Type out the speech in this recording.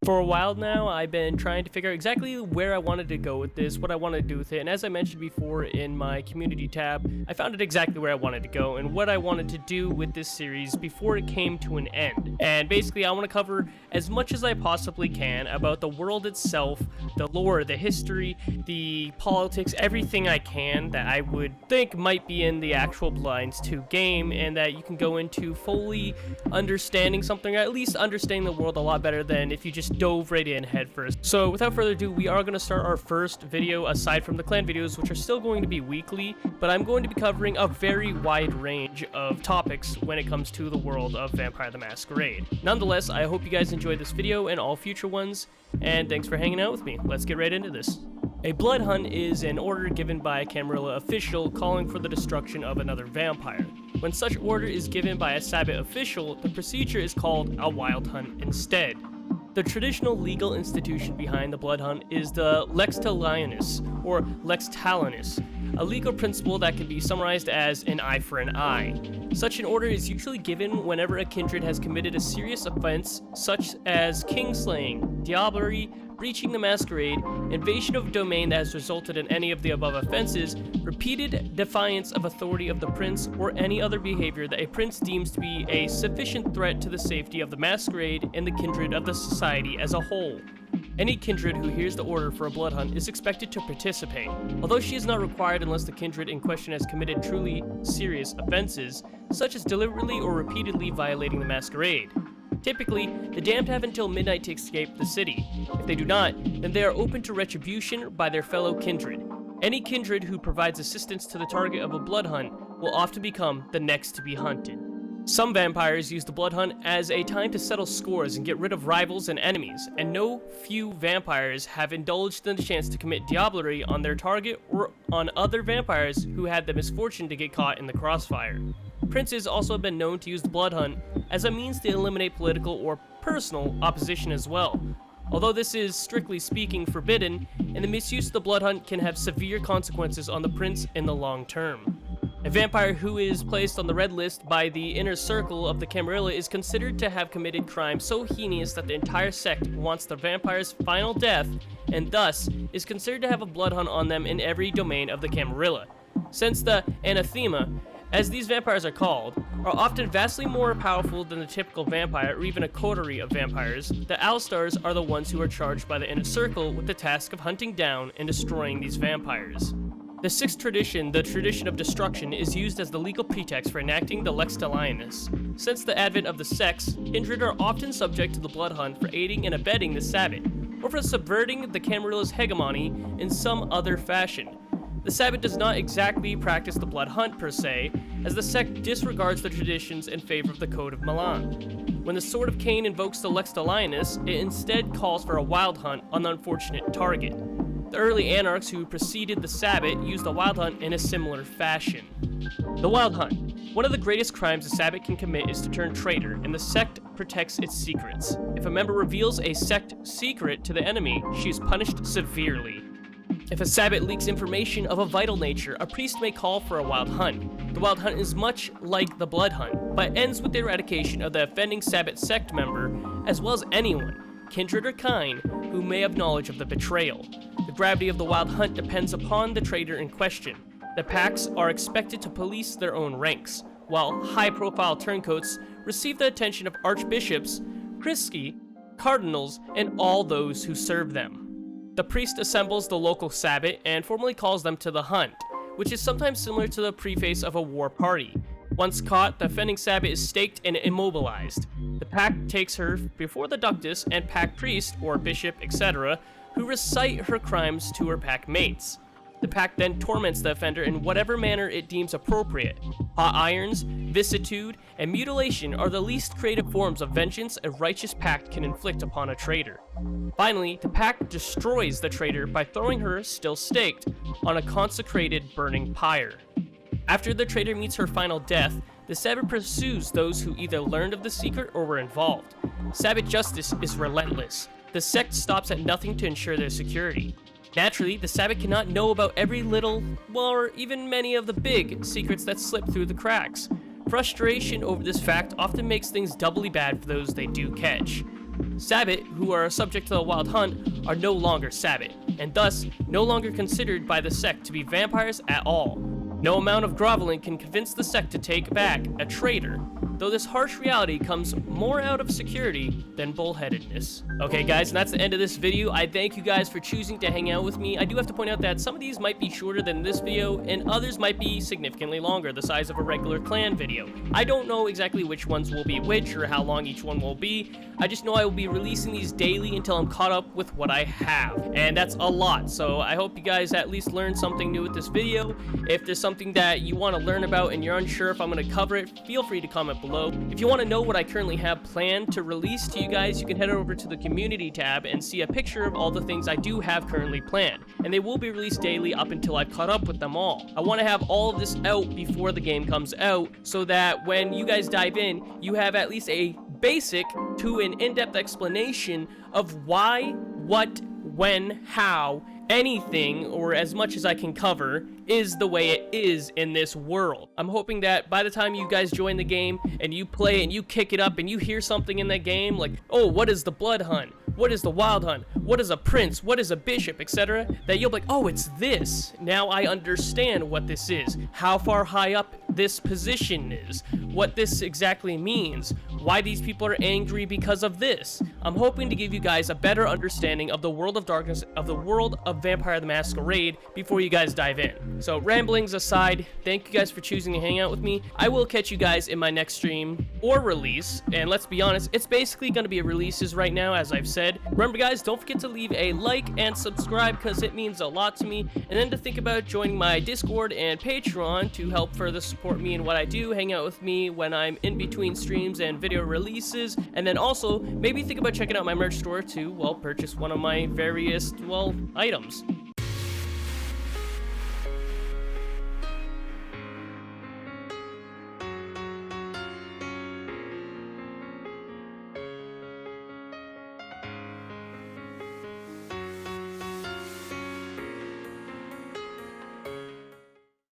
For a while now, I've been trying to figure out exactly where I wanted to go with this, what I wanted to do with it, and as I mentioned before in my community tab, I found it exactly where I wanted to go and what I wanted to do with this series before it came to an end. And basically, I want to cover as much as I possibly can about the world itself, the lore, the history, the politics, everything I can that I would think might be in the actual Bloodlines 2 game, and that you can go into fully understanding something, or at least understanding the world a lot better than if you just dove right in head first. So without further ado, we are going to start our first video aside from the clan videos, which are still going to be weekly, but I'm going to be covering a very wide range of topics when it comes to the world of Vampire the Masquerade. Nonetheless, I hope you guys enjoyed this video and all future ones, and thanks for hanging out with me. Let's get right into this. A blood hunt is an order given by a Camarilla official calling for the destruction of another vampire. When such order is given by a Sabbat official, the procedure is called a wild hunt instead. The traditional legal institution behind the blood hunt is the lex talionis, or lex talionis, a legal principle that can be summarized as an eye for an eye. Such an order is usually given whenever a kindred has committed a serious offense such as kingslaying, diablerie, breaching the masquerade, invasion of domain that has resulted in any of the above offenses, repeated defiance of authority of the prince, or any other behavior that a prince deems to be a sufficient threat to the safety of the masquerade and the kindred of the society as a whole. Any kindred who hears the order for a blood hunt is expected to participate, although she is not required unless the kindred in question has committed truly serious offenses, such as deliberately or repeatedly violating the masquerade. Typically, the damned have until midnight to escape the city. If they do not, then they are open to retribution by their fellow kindred. Any kindred who provides assistance to the target of a blood hunt will often become the next to be hunted. Some vampires use the blood hunt as a time to settle scores and get rid of rivals and enemies, and no few vampires have indulged in the chance to commit diablerie on their target or on other vampires who had the misfortune to get caught in the crossfire. Princes also have been known to use the blood hunt as a means to eliminate political or personal opposition as well, although this is strictly speaking forbidden, and the misuse of the blood hunt can have severe consequences on the prince in the long term. A vampire who is placed on the red list by the inner circle of the Camarilla is considered to have committed crimes so heinous that the entire sect wants the vampire's final death, and thus is considered to have a blood hunt on them in every domain of the Camarilla. Since the anathema, as these vampires are called, are often vastly more powerful than the typical vampire or even a coterie of vampires, the Alstars are the ones who are charged by the inner circle with the task of hunting down and destroying these vampires. The sixth tradition, the tradition of destruction, is used as the legal pretext for enacting the lex talionis. Since the advent of the sects, kindred are often subject to the blood hunt for aiding and abetting the Sabbat, or for subverting the Camarilla's hegemony in some other fashion. The Sabbat does not exactly practice the blood hunt per se, as the sect disregards the traditions in favor of the Code of Milan. When the Sword of Cain invokes the lex talionis, it instead calls for a wild hunt on the unfortunate target. The early anarchs who preceded the Sabbat used the wild hunt in a similar fashion. The wild hunt. One of the greatest crimes the Sabbat can commit is to turn traitor, and the sect protects its secrets. If a member reveals a sect secret to the enemy, she is punished severely. If a Sabbat leaks information of a vital nature, a priest may call for a wild hunt. The wild hunt is much like the blood hunt, but ends with the eradication of the offending Sabbat sect member, as well as anyone, kindred or kind, who may have knowledge of the betrayal. The gravity of the wild hunt depends upon the traitor in question. The packs are expected to police their own ranks, while high-profile turncoats receive the attention of archbishops, prisci, cardinals, and all those who serve them. The priest assembles the local Sabbat and formally calls them to the hunt, which is sometimes similar to the preface of a war party. Once caught, the offending Sabbat is staked and immobilized. The pack takes her before the ductus and pack priest, or bishop, etc., who recite her crimes to her pack mates. The pack then torments the offender in whatever manner it deems appropriate. Hot irons, vicissitude, and mutilation are the least creative forms of vengeance a righteous pact can inflict upon a traitor. Finally, the pack destroys the traitor by throwing her, still staked, on a consecrated burning pyre. After the traitor meets her final death, the Sabbat pursues those who either learned of the secret or were involved. Sabbat justice is relentless. The sect stops at nothing to ensure their security. Naturally, the Sabbat cannot know about every little, or even many of the big, secrets that slip through the cracks. Frustration over this fact often makes things doubly bad for those they do catch. Sabbat, who are subject to the Wild Hunt, are no longer Sabbat, and thus no longer considered by the sect to be vampires at all. No amount of groveling can convince the sect to take back a traitor, though this harsh reality comes more out of security than bullheadedness. Okay guys, and that's the end of this video. I thank you guys for choosing to hang out with me. I do have to point out that some of these might be shorter than this video, and others might be significantly longer, the size of a regular clan video. I don't know exactly which ones will be which or how long each one will be. I just know I will be releasing these daily until I'm caught up with what I have, and that's a lot. So I hope you guys at least learned something new with this video. If there's something that you want to learn about and you're unsure if I'm going to cover it, feel free to comment below. If you want to know what I currently have planned to release to you guys, you can head over to the community tab and see a picture of all the things I do have currently planned, and they will be released daily up until I've caught up with them all. I want to have all of this out before the game comes out, so that when you guys dive in, you have at least a basic to an in-depth explanation of why, what, when, how, anything, or as much as I can cover, is the way it is in this world. I'm hoping that by the time you guys join the game and you play and you kick it up and you hear something in that game like, oh, what is the Blood Hunt? What is the Wild Hunt? What is a Prince? What is a Bishop, etc., that you'll be like, oh, it's this. Now I understand what this is, how far high up this position is, what this exactly means, why these people are angry because of this. I'm hoping to give you guys a better understanding of the world of darkness, of the world of Vampire the Masquerade, before you guys dive in. So ramblings aside, thank you guys for choosing to hang out with me. I will catch you guys in my next stream or release, and let's be honest, it's basically going to be releases right now, as I've said. Remember guys, don't forget to leave a like and subscribe because it means a lot to me, and then to think about joining my Discord and Patreon to help further support me in what I do, hang out with me when I'm in between streams and video releases, and then also maybe think about checking out my merch store to, well, purchase one of my various, well, items.